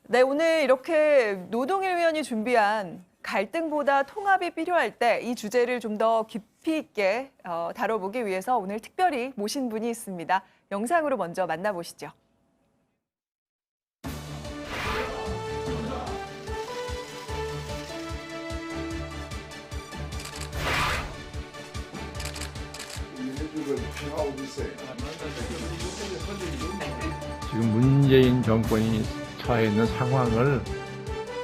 네, 오늘 이렇게 노동일위원이 준비한 갈등보다 통합이 필요할 때 이 주제를 좀 더 깊이 있게 다뤄보기 위해서 오늘 특별히 모신 분이 있습니다. 영상으로 먼저 만나보시죠. 지금 문재인 정권이 처해 있는 상황을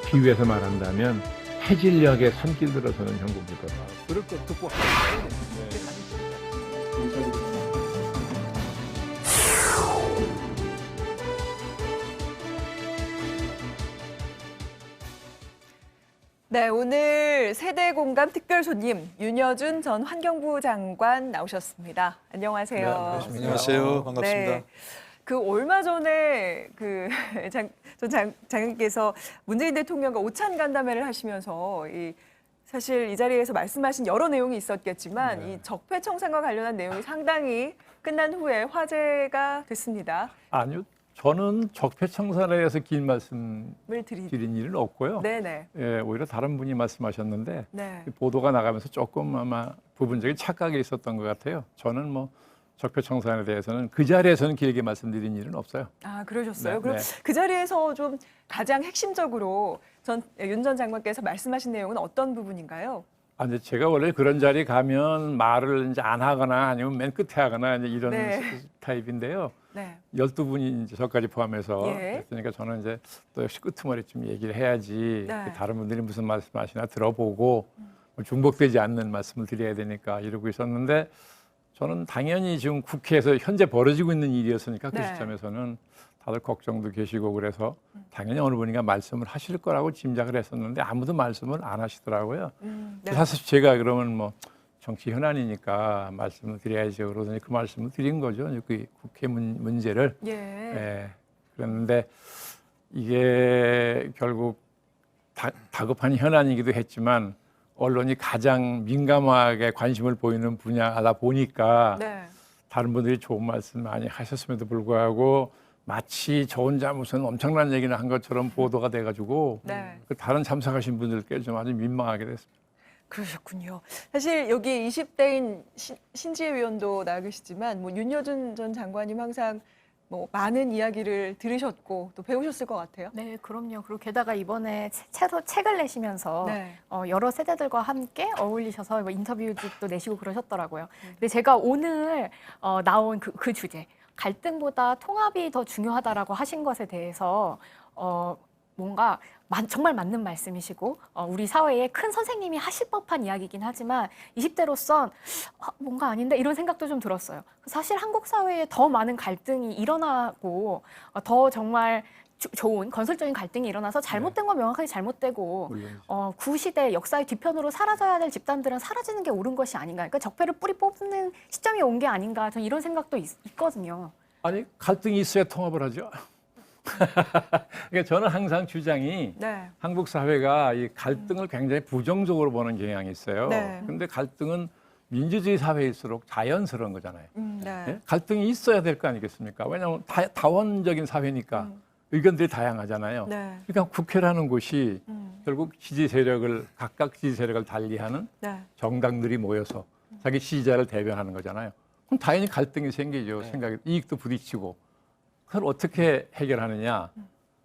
비유해서 말한다면 해질녘에 산길 들어서는 형국이다. 그럴 것 듣고 네, 오늘 세대 공감 특별 손님 윤여준 전 환경부 장관 나오셨습니다. 안녕하세요. 네, 안녕하세요. 반갑습니다. 네. 얼마 전에 전 장관께서 문재인 대통령과 오찬 간담회를 하시면서 사실 이 자리에서 말씀하신 여러 내용이 있었겠지만 이 적폐청산과 관련한 내용이 상당히 끝난 후에 화제가 됐습니다. 아니요. 저는 적폐청산에 대해서 긴 말씀 드린 일은 없고요. 네네. 예, 오히려 다른 분이 말씀하셨는데 네. 보도가 나가면서 조금 아마 부분적인 착각이 있었던 것 같아요. 저는 뭐 적폐청산에 대해서는 그 자리에서는 길게 말씀드린 일은 없어요. 아, 그러셨어요? 네, 그럼 네. 그 자리에서 좀 가장 핵심적으로 윤 전 장관께서 말씀하신 내용은 어떤 부분인가요? 아, 근데 제가 원래 그런 자리 가면 말을 이제 안 하거나 아니면 맨 끝에 하거나 이제 이런 네. 타입인데요. 네. 12분이 이제 저까지 포함해서 예. 그러니까 저는 이제 또 역시 끄트머리 좀 얘기를 해야지 네. 다른 분들이 무슨 말씀하시나 들어보고 뭐 중복되지 않는 말씀을 드려야 되니까 이러고 있었는데 저는 당연히 지금 국회에서 현재 벌어지고 있는 일이었으니까 그 네. 시점에서는 다들 걱정도 계시고 그래서 당연히 어느 분인가 말씀을 하실 거라고 짐작을 했었는데 아무도 말씀을 안 하시더라고요. 네. 사실 제가 그러면 뭐 정치 현안이니까 말씀을 드려야죠. 그러더니 그 말씀을 드린 거죠. 그 국회 문제를. 예. 예. 그런데 이게 결국 다급한 현안이기도 했지만 언론이 가장 민감하게 관심을 보이는 분야다 보니까 네. 다른 분들이 좋은 말씀 많이 하셨음에도 불구하고 마치 저 혼자 무슨 엄청난 얘기를 한 것처럼 보도가 돼가지고 네. 그 다른 참석하신 분들께 좀 아주 민망하게 됐습니다. 그러셨군요. 사실 여기 20대인 신지혜 위원도 나와 계시지만 뭐 윤여준 전 장관님 항상 뭐 많은 이야기를 들으셨고 또 배우셨을 것 같아요. 네, 그럼요. 그리고 게다가 이번에 새로 책을 내시면서 네. 여러 세대들과 함께 어울리셔서 뭐 인터뷰도 내시고 그러셨더라고요. 근데 제가 오늘 나온 그 주제, 갈등보다 통합이 더 중요하다라고 하신 것에 대해서 뭔가 정말 맞는 말씀이시고 우리 사회의 큰 선생님이 하실 법한 이야기이긴 하지만 20대로선 뭔가 아닌데 이런 생각도 좀 들었어요. 사실 한국 사회에 더 많은 갈등이 일어나고 더 정말 좋은 건설적인 갈등이 일어나서 잘못된 건 명확하게 잘못되고 구시대 역사의 뒤편으로 사라져야 될 집단들은 사라지는 게 옳은 것이 아닌가. 그러니까 적폐를 뿌리 뽑는 시점이 온 게 아닌가. 저는 이런 생각도 있거든요. 아니 갈등이 있어야 통합을 하죠. 그러니까 저는 항상 주장이 네. 한국 사회가 이 갈등을 굉장히 부정적으로 보는 경향이 있어요. 네. 그런데 갈등은 민주주의 사회일수록 자연스러운 거잖아요. 네. 예? 갈등이 있어야 될 거 아니겠습니까? 왜냐하면 다원적인 사회니까 의견들이 다양하잖아요. 네. 그러니까 국회라는 곳이 결국 각각 지지 세력을 달리하는 네. 정당들이 모여서 자기 지지자를 대변하는 거잖아요. 그럼 당연히 갈등이 생기죠. 이익도 부딪히고. 그걸 어떻게 해결하느냐?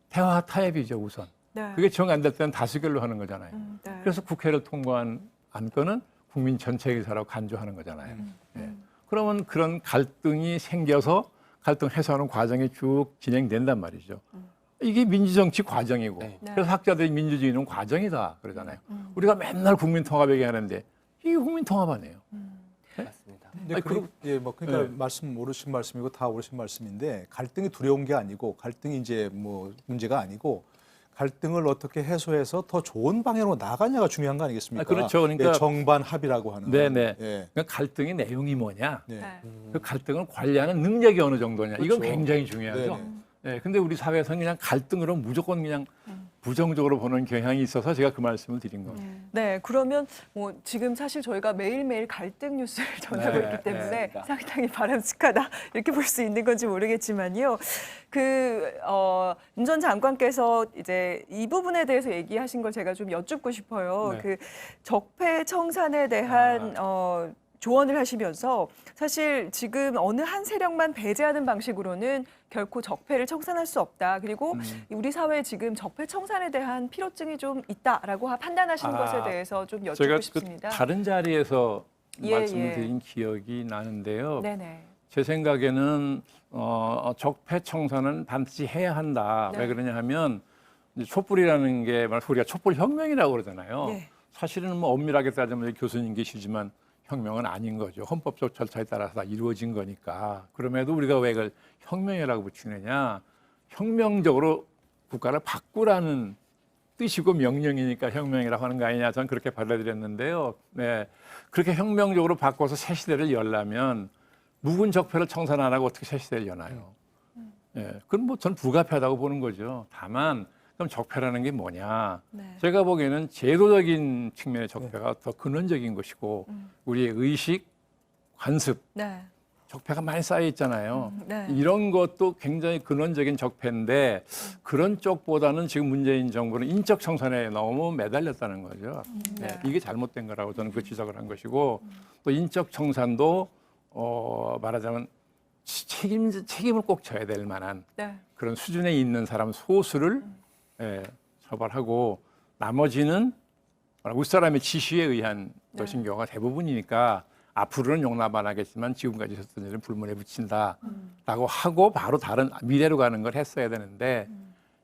대화 타협이죠, 우선. 네. 그게 정 안 될 때는 다수결로 하는 거잖아요. 네. 그래서 국회를 통과한 안건은 국민 전체 의사라고 간주하는 거잖아요. 예. 그러면 그런 갈등이 생겨서 갈등 해소하는 과정이 쭉 진행된단 말이죠. 이게 민주정치 과정이고 네. 그래서 학자들이 민주주의는 과정이다 그러잖아요. 우리가 맨날 국민통합 얘기하는데 이게 국민통합 아니에요. 맞습니다. 아니, 그러니까 말씀 옳으신 말씀이고 다 옳으신 말씀인데 갈등이 두려운 게 아니고 갈등이 이제 뭐 문제가 아니고 갈등을 어떻게 해소해서 더 좋은 방향으로 나가냐가 중요한 거 아니겠습니까? 그렇죠. 그러니까 정반 합의라고 하는. 네네. 예. 그러니까 갈등의 내용이 뭐냐? 네. 네. 그 갈등을 관리하는 능력이 어느 정도냐? 이건 그렇죠. 굉장히 중요하죠. 네네. 네, 근데 우리 사회에서는 그냥 갈등으로 무조건 그냥 부정적으로 보는 경향이 있어서 제가 그 말씀을 드린 겁니다. 네, 그러면 뭐 지금 사실 저희가 매일매일 갈등 뉴스를 전하고 네, 있기 때문에 네. 상당히 바람직하다 이렇게 볼 수 있는 건지 모르겠지만요. 윤 전 장관께서 이제 이 부분에 대해서 얘기하신 걸 제가 좀 여쭙고 싶어요. 네. 그 적폐청산에 대한 조언을 하시면서 사실 지금 어느 한 세력만 배제하는 방식으로는 결코 적폐를 청산할 수 없다. 그리고 우리 사회에 지금 적폐 청산에 대한 필요증이 좀 있다라고 판단하시는 것에 대해서 좀 제가 여쭙고 그 싶습니다. 다른 자리에서 예, 말씀을 예. 드린 기억이 나는데요. 네네. 제 생각에는 적폐 청산은 반드시 해야 한다. 네. 왜 그러냐 하면 이제 촛불이라는 게 우리가 촛불 혁명이라고 그러잖아요. 네. 사실은 뭐 엄밀하게 따지면 교수님 계시지만 혁명은 아닌 거죠. 헌법적 절차에 따라서 다 이루어진 거니까. 그럼에도 우리가 왜 그걸 혁명이라고 붙이느냐. 혁명적으로 국가를 바꾸라는 뜻이고 명령이니까 혁명이라고 하는 거 아니냐. 저는 그렇게 받아들였는데요. 네. 그렇게 혁명적으로 바꿔서 새 시대를 열려면 묵은 적폐를 청산 안 하고 어떻게 새 시대를 여나요? 예. 그건 뭐 전 불가피하다고 보는 거죠. 다만 그럼 적폐라는 게 뭐냐? 네. 제가 보기에는 제도적인 측면의 적폐가 더 근원적인 것이고 우리의 의식, 관습, 네. 적폐가 많이 쌓여 있잖아요. 네. 이런 것도 굉장히 근원적인 적폐인데 그런 쪽보다는 지금 문재인 정부는 인적 청산에 너무 매달렸다는 거죠. 네. 이게 잘못된 거라고 저는 그 지적을 한 것이고 또 인적 청산도 말하자면 책임을 꼭 져야 될 만한 네. 그런 수준에 있는 사람 소수를 처벌하고 나머지는 윗사람의 지시에 의한 것인 경우가 대부분이니까 앞으로는 용납 안 하겠지만 지금까지 있었던 일은 불문에 붙인다라고 하고 바로 다른 미래로 가는 걸 했어야 되는데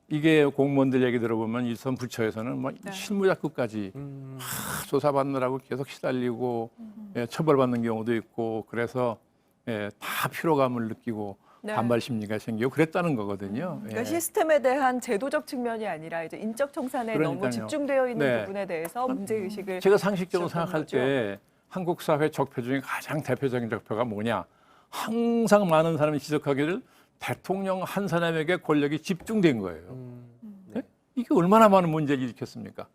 이게 공무원들 얘기 들어보면 일선 부처에서는 뭐 실무자급까지 조사받느라고 계속 시달리고 처벌받는 경우도 있고 그래서 다 피로감을 느끼고 네. 반발 심리가 생기고 그랬다는 거거든요. 그러니까 시스템에 대한 제도적 측면이 아니라 이제 인적 청산에 너무 그러니까요. 집중되어 있는 네. 부분에 대해서 문제 의식을 제가 상식적으로 주셨던 생각할 거죠. 때 한국 사회 적폐 중에 가장 대표적인 적폐가 뭐냐? 항상 많은 사람이 지적하기를 대통령 한 사람에게 권력이 집중된 거예요. 네? 이게 얼마나 많은 문제를 일으켰습니까?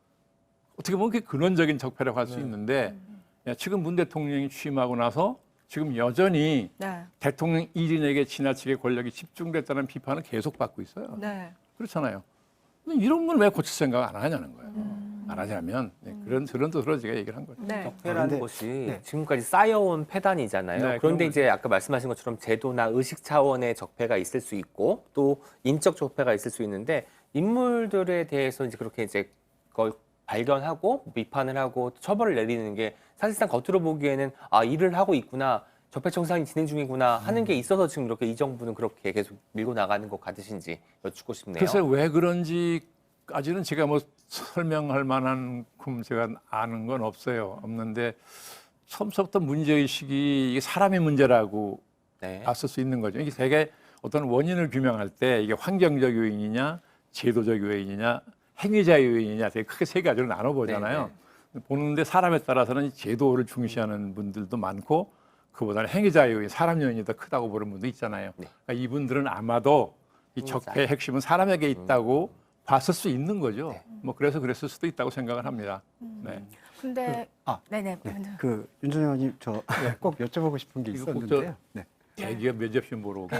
어떻게 보면 그게 근원적인 적폐라고 할 수 있는데 지금 문 대통령이 취임하고 나서 지금 여전히 네. 대통령 1인에게 지나치게 권력이 집중됐다는 비판을 계속 받고 있어요. 네. 그렇잖아요. 이런 건 왜 고칠 생각 안 하냐는 거예요. 안 하냐면 그런 뜻으로 제가 얘기를 한 거예요. 네. 적폐라는 근데- 것이 지금까지 쌓여온 패단이잖아요. 네, 그런데 그런 이제 아까 말씀하신 것처럼 제도나 의식 차원의 적폐가 있을 수 있고 또 인적 적폐가 있을 수 있는데 인물들에 대해서 이제 그렇게 이제 그걸 발견하고 비판을 하고 처벌을 내리는 게 사실상 겉으로 보기에는 아 일을 하고 있구나. 적폐청산이 진행 중이구나 하는 게 있어서 지금 이렇게 이 정부는 그렇게 계속 밀고 나가는 것 같으신지 여쭙고 싶네요. 글쎄 왜 그런지까지는 제가 뭐 설명할 만한 제가 아는 건 없는데 처음부터 문제의식이 이게 사람의 문제라고 네. 봤을 수 있는 거죠. 이게 되게 어떤 원인을 규명할 때 이게 환경적 요인이냐 제도적 요인이냐 행위자 요인이냐 되게 크게 세 가지로 나눠보잖아요. 보는데 사람에 따라서는 제도를 중시하는 분들도 많고 그보다는 행위자 요인, 사람 요인이 더 크다고 보는 분도 있잖아요. 네. 그러니까 이분들은 아마도 이 적폐의 핵심은 사람에게 있다고 봤을 수 있는 거죠. 네. 뭐 그래서 그랬을 수도 있다고 생각을 합니다. 네. 근데 아, 네네. 그 윤 전 의원님 저 꼭 여쭤보고 싶은 게 이거 꼭 있었는데요. 네. 대기업 몇 접시 모르고 네.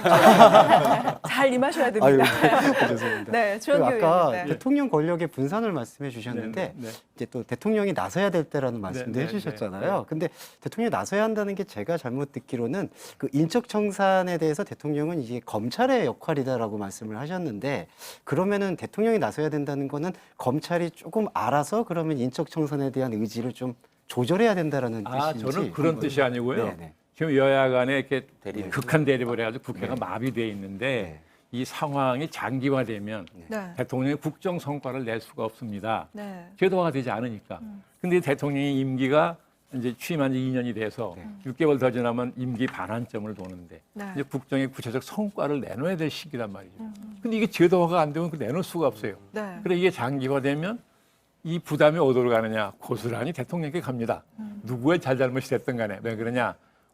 잘 임하셔야 됩니다. 아유, 죄송합니다. 네, 그 주현규 아까 의원님. 네. 대통령 권력의 분산을 말씀해 주셨는데 네. 이제 또 대통령이 나서야 될 때라는 말씀도 네, 해주셨잖아요. 네. 근데 대통령이 나서야 한다는 게 제가 잘못 듣기로는 그 인적 청산에 대해서 대통령은 이게 검찰의 역할이다라고 말씀을 하셨는데 그러면은 대통령이 나서야 된다는 거는 검찰이 조금 알아서 그러면 인적 청산에 대한 의지를 좀 조절해야 된다라는 뜻인지. 저는 그런 한번- 뜻이 아니고요. 네네. 지금 여야 간에 이렇게 대립. 극한 대립을 해가지고 국회가 네. 마비되어 있는데 네. 이 상황이 장기화되면 네. 대통령이 국정 성과를 낼 수가 없습니다. 네. 제도화가 되지 않으니까. 근데 대통령이 임기가 이제 취임한 지 2년이 돼서 6개월 더 지나면 임기 반환점을 도는데 네. 이제 국정의 구체적 성과를 내놓아야 될 시기란 말이죠. 근데 이게 제도화가 안 되면 그 내놓을 수가 없어요. 네. 그래 이게 장기화되면 이 부담이 어디로 가느냐? 고스란히 대통령께 갑니다. 누구의 잘잘못이 됐든 간에 왜 그러냐?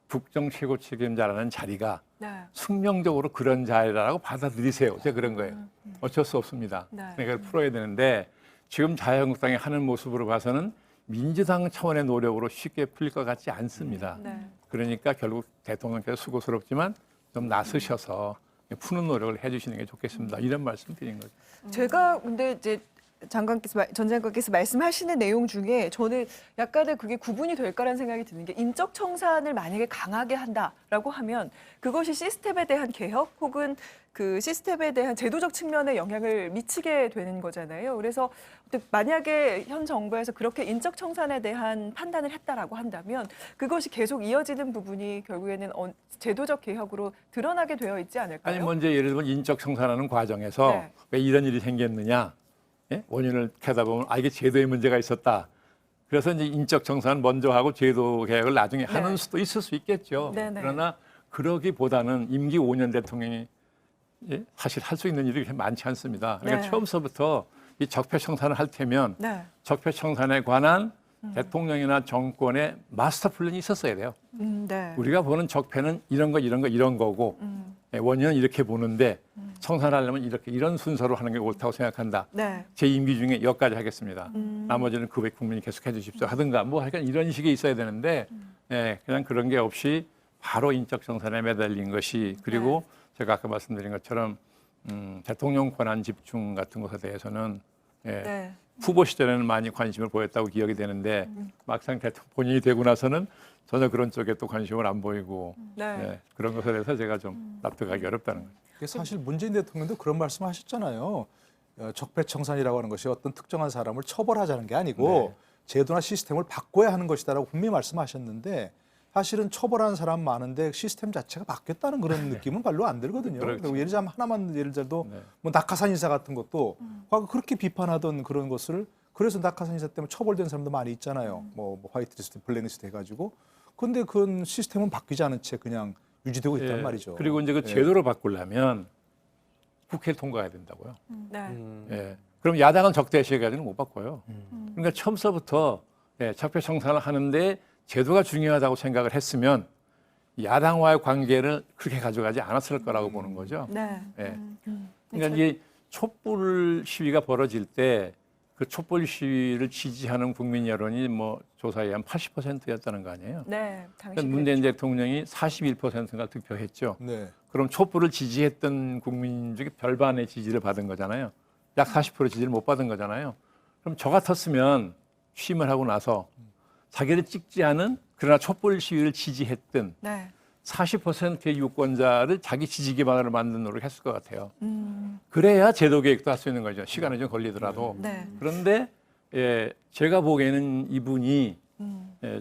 국정 최고 책임자라는 자리가 네. 숙명적으로 그런 자리라고 받아들이세요. 제가 그런 거예요. 어쩔 수 없습니다. 네. 그러니까 풀어야 되는데 지금 자유한국당이 하는 모습으로 봐서는 민주당 차원의 노력으로 쉽게 풀릴 것 같지 않습니다. 네. 그러니까 결국 대통령께서 수고스럽지만 좀 나서셔서 푸는 노력을 해주시는 게 좋겠습니다. 이런 말씀 드린 거죠. 제가 근데 이제 전 장관께서 말씀하시는 내용 중에 저는 약간의 그게 구분이 될까라는 생각이 드는 게 인적 청산을 만약에 강하게 한다라고 하면 그것이 시스템에 대한 개혁 혹은 그 시스템에 대한 제도적 측면에 영향을 미치게 되는 거잖아요. 그래서 만약에 현 정부에서 그렇게 인적 청산에 대한 판단을 했다라고 한다면 그것이 계속 이어지는 부분이 결국에는 제도적 개혁으로 드러나게 되어 있지 않을까요? 아니 먼저 예를 들면 인적 청산하는 과정에서 네. 왜 이런 일이 생겼느냐 예? 원인을 캐다 보면 이게 제도에 문제가 있었다. 그래서 이제 인적 청산 먼저 하고 제도 개혁을 나중에 하는 네. 수도 있을 수 있겠죠. 네, 네. 그러나 그러기보다는 임기 5년 대통령이 사실 할 수 있는 일이 그렇게 많지 않습니다. 그러니까 네. 처음서부터 이 적폐 청산을 할 테면 네. 적폐 청산에 관한 대통령이나 정권의 마스터 플랜이 있었어야 돼요. 네. 우리가 보는 적폐는 이런 거고 원인은 이렇게 보는데 청산하려면 이런 순서로 하는 게 옳다고 생각한다. 네. 제 임기 중에 여기까지 하겠습니다. 나머지는 그 외 국민이 계속 해주십시오 하든가 뭐 하여간 이런 식이 있어야 되는데 그냥 그런 게 없이 바로 인적 청산에 매달린 것이 그리고 제가 아까 말씀드린 것처럼 대통령 권한 집중 같은 것에 대해서는 네. 후보 시절에는 많이 관심을 보였다고 기억이 되는데 막상 본인이 되고 나서는 전혀 그런 쪽에 또 관심을 안 보이고 네. 그런 것에 대해서 제가 좀 납득하기 어렵다는 거죠. 사실 문재인 대통령도 그런 말씀하셨잖아요. 적폐청산이라고 하는 것이 어떤 특정한 사람을 처벌하자는 게 아니고 제도나 시스템을 바꿔야 하는 것이다라고 분명히 말씀하셨는데 사실은 처벌하는 사람 많은데 시스템 자체가 바뀌었다는 그런 느낌은 별로 안 들거든요. 그렇죠. 그리고 예를 들자면 하나만 예를 들도 네. 뭐 낙하산 인사 같은 것도 과거 그렇게 비판하던 그런 것을 그래서 낙하산 인사 때문에 처벌된 사람도 많이 있잖아요. 뭐 화이트리스트, 블랙리스트 해가지고. 근데 그건 시스템은 바뀌지 않은 채 그냥 유지되고 있단 말이죠. 그리고 이제 그 예. 제도를 바꾸려면 국회를 통과해야 된다고요. 네. 예. 그럼 야당은 적대 시에까지는 못 바꿔요. 그러니까 처음서부터 적폐 청산을 하는데 제도가 중요하다고 생각을 했으면 야당과의 관계를 그렇게 가져가지 않았을 거라고 보는 거죠. 네. 예. 그러니까 이게 촛불 시위가 벌어질 때 그 촛불 시위를 지지하는 국민 여론이 뭐 조사에 한 80%였다는 거 아니에요? 네. 당시 그러니까 문재인 대통령이 41%가 득표했죠. 네. 그럼 촛불을 지지했던 국민 중에 별반의 지지를 받은 거잖아요. 약 40% 지지를 못 받은 거잖아요. 그럼 저 같았으면 취임을 하고 나서 자기를 찍지 않은 그러나 촛불 시위를 지지했던 네. 40%의 유권자를 자기 지지 기반으로 만드는 노력을 했을 것 같아요. 그래야 제도 개혁도 할 수 있는 거죠. 시간이 좀 걸리더라도. 네. 그런데 제가 보기에는 이분이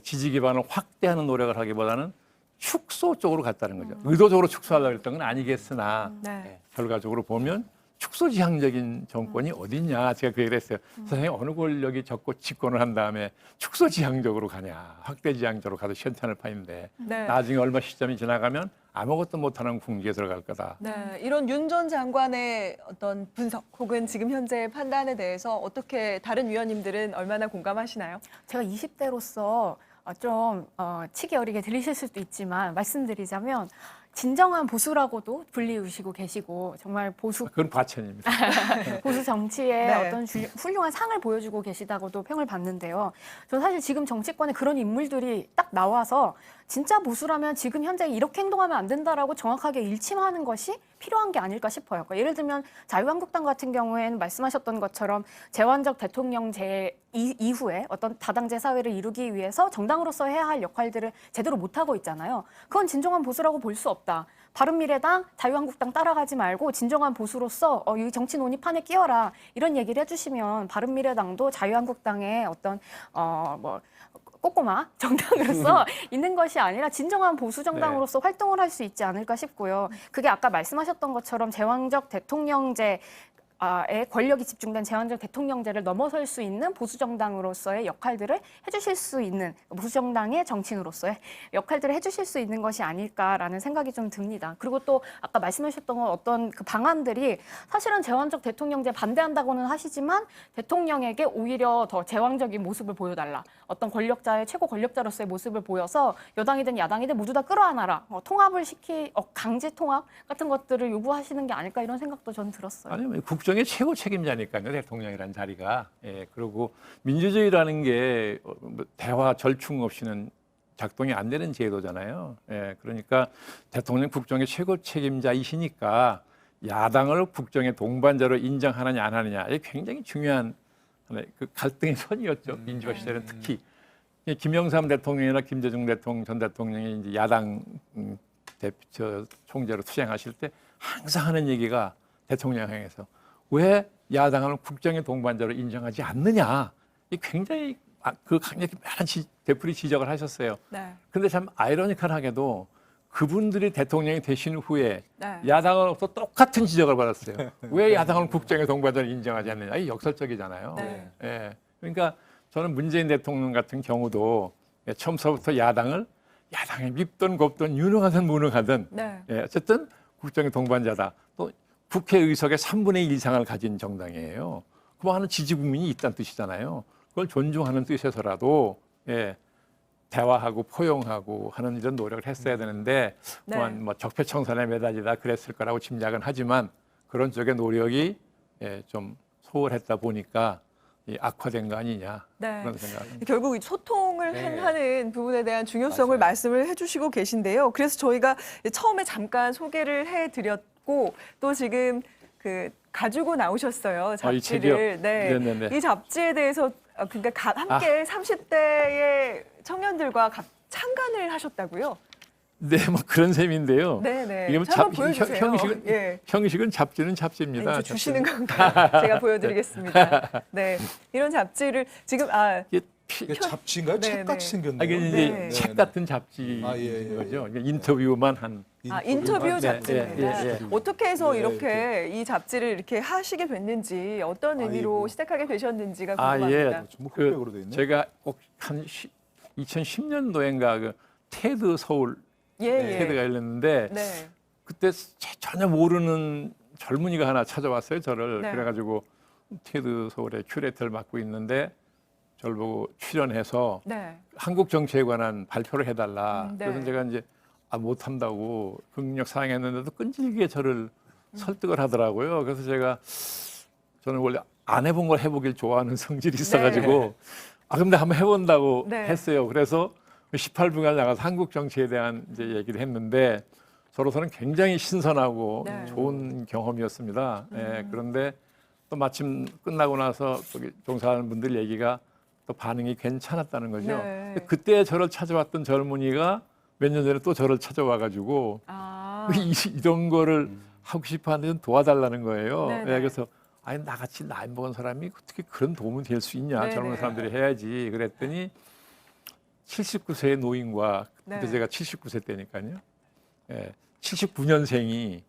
지지 기반을 확대하는 노력을 하기보다는 축소 쪽으로 갔다는 거죠. 의도적으로 축소하려고 했던 건 아니겠으나 네. 결과적으로 보면 축소지향적인 정권이 어딨냐. 제가 그 얘기를 했어요. 세상에 어느 권력이 적고 집권을 한 다음에 축소지향적으로 가냐. 확대지향적으로 가도 시원찮을 판인데 네. 나중에 얼마 시점이 지나가면 아무것도 못하는 궁지에 들어갈 거다. 네, 이런 윤 전 장관의 어떤 분석 혹은 지금 현재 판단에 대해서 어떻게 다른 위원님들은 얼마나 공감하시나요? 제가 20대로서 좀 치기 어리게 들리실 수도 있지만 말씀드리자면 진정한 보수라고도 불리우시고 계시고 정말 보수 그건 과천입니다. 보수 정치의 네. 어떤 훌륭한 상을 보여주고 계시다고도 평을 받는데요. 저는 사실 지금 정치권에 그런 인물들이 딱 나와서 진짜 보수라면 지금 현재 이렇게 행동하면 안 된다라고 정확하게 일침하는 것이 필요한 게 아닐까 싶어요. 그러니까 예를 들면 자유한국당 같은 경우에는 말씀하셨던 것처럼 제왕적 대통령제 이후에 어떤 다당제 사회를 이루기 위해서 정당으로서 해야 할 역할들을 제대로 못하고 있잖아요. 그건 진정한 보수라고 볼 수 없다. 바른미래당, 자유한국당 따라가지 말고 진정한 보수로서 이 정치 논의판에 끼어라 이런 얘기를 해주시면 바른미래당도 자유한국당의 어떤 꼬꼬마 정당으로서 있는 것이 아니라 진정한 보수 정당으로서 활동을 할 수 있지 않을까 싶고요. 그게 아까 말씀하셨던 것처럼 제왕적 대통령제 권력이 집중된 제왕적 대통령제를 넘어설 수 있는 보수 정당으로서의 역할들을 해주실 수 있는 보수 정당의 정치인으로서의 역할들을 해주실 수 있는 것이 아닐까라는 생각이 좀 듭니다. 그리고 또 아까 말씀하셨던 건 어떤 그 방안들이 사실은 제왕적 대통령제 반대한다고는 하시지만 대통령에게 오히려 더 제왕적인 모습을 보여달라. 어떤 권력자의 최고 권력자로서의 모습을 보여서 여당이든 야당이든 모두 다 끌어안아라. 통합을 강제 통합 같은 것들을 요구하시는 게 아닐까 이런 생각도 저는 들었어요. 아니, 국정의 최고 책임자니까요, 대통령이라는 자리가. 예, 그리고 민주주의라는 게 대화 절충 없이는 작동이 안 되는 제도잖아요. 예, 그러니까 대통령 국정의 최고 책임자이시니까 야당을 국정의 동반자로 인정하느냐 안 하느냐 이게 굉장히 중요한 하나의 그 갈등의 선이었죠. 민주화 시절은 특히 김영삼 대통령이나 김대중 대통령 전 대통령이 이제 야당 총재로 투쟁하실 때 항상 하는 얘기가 대통령 향해서 왜 야당을 국정의 동반자로 인정하지 않느냐. 이 굉장히 강력히 많은 되풀이 지적을 하셨어요. 네. 그런데 참 아이러니컬하게도 그분들이 대통령이 되신 후에 네. 야당으로부터 똑같은 지적을 받았어요. 왜 야당을 국정의 동반자로 인정하지 않느냐. 이 역설적이잖아요. 네. 예. 그러니까 저는 문재인 대통령 같은 경우도 처음서부터 야당을 야당에 밉든 곱든 유능하든 무능하든 네. 예, 어쨌든 국정의 동반자다. 또 국회의석의 3분의 1 이상을 가진 정당이에요. 그거 하는 지지 국민이 있다는 뜻이잖아요. 그걸 존중하는 뜻에서라도 예, 대화하고 포용하고 하는 이런 노력을 했어야 되는데 네. 또한 뭐 적폐청산에 매달리다 그랬을 거라고 짐작은 하지만 그런 쪽의 노력이 예, 좀 소홀했다 보니까 이 악화된 거 아니냐 네. 그런 생각입니다. 결국 이 소통을 네. 하는 부분에 대한 중요성을 맞아요. 말씀을 해주시고 계신데요. 그래서 저희가 처음에 잠깐 소개를 해드렸고 또 지금 그 가지고 나오셨어요. 이 책이요? 잡지를. 네. 네네네. 이 잡지에 대해서 그러니까 함께 30대의 청년들과 참관을 하셨다고요? 네, 뭐 그런 셈인데요. 네네. 이게 뭐 한번 보여주세요. 형식은 예. 형식은 잡지는 잡지입니다. 네, 주시는 건가요? 제가 보여드리겠습니다. 네, 이런 잡지를 지금 이게 이게 잡지인가요? 네, 책같이 네. 생겼네요. 이게 이제 네. 책 같은 잡지인 아, 예, 예, 거죠. 예. 이게 인터뷰만 한. 인터뷰 네, 잡지입니다. 예, 예, 예. 어떻게 해서 네, 이렇게 이 잡지를 이렇게 하시게 됐는지 어떤 의미로 아이고. 시작하게 되셨는지가 아, 궁금합니다. 예. 전부 흑백으로 돼 있네. 제가 꼭 한 2010년도인가 그 테드 서울 예, 예. 테드가 열렸는데 네. 그때 전혀 모르는 젊은이가 하나 찾아왔어요. 저를. 네. 그래가지고 테드 서울의 큐레이터를 맡고 있는데 저를 보고 출연해서 네. 한국 정치에 관한 발표를 해달라. 네. 그래서 제가 이제 못한다고 극력 사양했는데도 끈질기게 저를 설득을 하더라고요. 그래서 저는 원래 안 해본 걸 해보길 좋아하는 성질이 있어가지고 근데 한번 해본다고 네. 했어요. 그래서 18분간 나가서 한국 정치에 대한 이제 얘기를 했는데 저로서는 굉장히 신선하고 네. 좋은 경험이었습니다. 예, 그런데 또 마침 끝나고 나서 거기 종사하는 분들 얘기가 또 반응이 괜찮았다는 거죠. 네. 그때 저를 찾아왔던 젊은이가 몇 년 전에 또 저를 찾아와가지고 아, 이런 거를 하고 싶어 하는데 좀 도와달라는 거예요. 네네. 예, 그래서 아니 나같이 나이 먹은 사람이 어떻게 그런 도움이 될 수 있냐. 네네. 젊은 사람들이 해야지. 그랬더니 79세의 노인과 그때 네. 제가 79세 때니까요. 예, 79년생이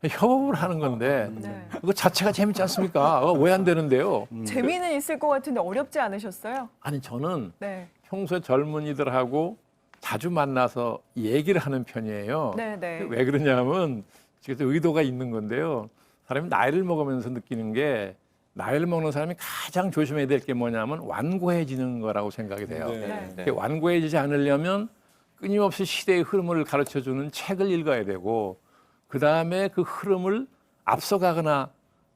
협업을 하는 건데 네. 그거 자체가 재밌지 않습니까? 왜 안 되는데요? 재미는 있을 것 같은데 어렵지 않으셨어요? 아니 저는 네. 평소에 젊은이들하고 자주 만나서 얘기를 하는 편이에요. 네, 네. 왜 그러냐면 지금 의도가 있는 건데요. 사람이 나이를 먹으면서 느끼는 게 나이를 먹는 사람이 가장 조심해야 될 게 뭐냐면 완고해지는 거라고 생각이 돼요. 네. 이렇게 완고해지지 않으려면 끊임없이 시대의 흐름을 가르쳐주는 책을 읽어야 되고 그다음에 그 흐름을 앞서가거나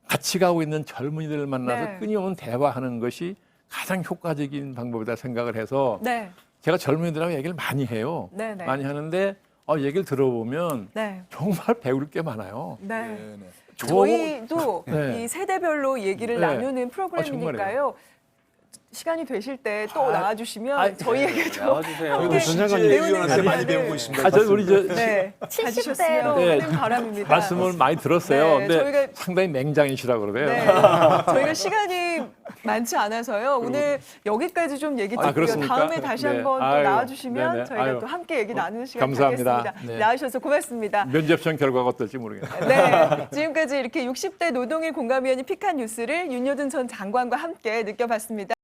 같이 가고 있는 젊은이들을 만나서 네. 끊임없는 대화하는 것이 가장 효과적인 방법이다 생각을 해서 네. 제가 젊은이들하고 얘기를 많이 해요. 네, 네. 많이 하는데 얘기를 들어보면 네. 정말 배울 게 많아요. 네. 네, 네. 저희도 네. 이 세대별로 얘기를 네. 나누는 프로그램이니까요. 시간이 되실 때 또 나와주시면 저희에게도 나와주세요. 함께 저희도 전장관님 신재위원한테 배우는 많이 시간을 배우고 있습니다. 우리 네, 70대로 가지셨으면 네. 하는 바람입니다. 말씀을 많이 들었어요. 네, 근데 저희가- 상당히 맹장이시라 그러네요. 네, 저희가 시간이 많지 않아서요. 오늘 여기까지 좀 얘기 아, 듣고요. 그렇습니까? 다음에 다시 네. 한번 또 아유, 나와주시면 네네. 저희가 아유. 또 함께 얘기 나누는 시간 감사합니다. 갖겠습니다. 네. 나와주셔서 고맙습니다. 면접 시험 결과가 어떨지 모르겠네요. 네, 지금까지 이렇게 60대 노동일 공감위원이 픽한 뉴스를 윤여준 전 장관과 함께 느껴봤습니다.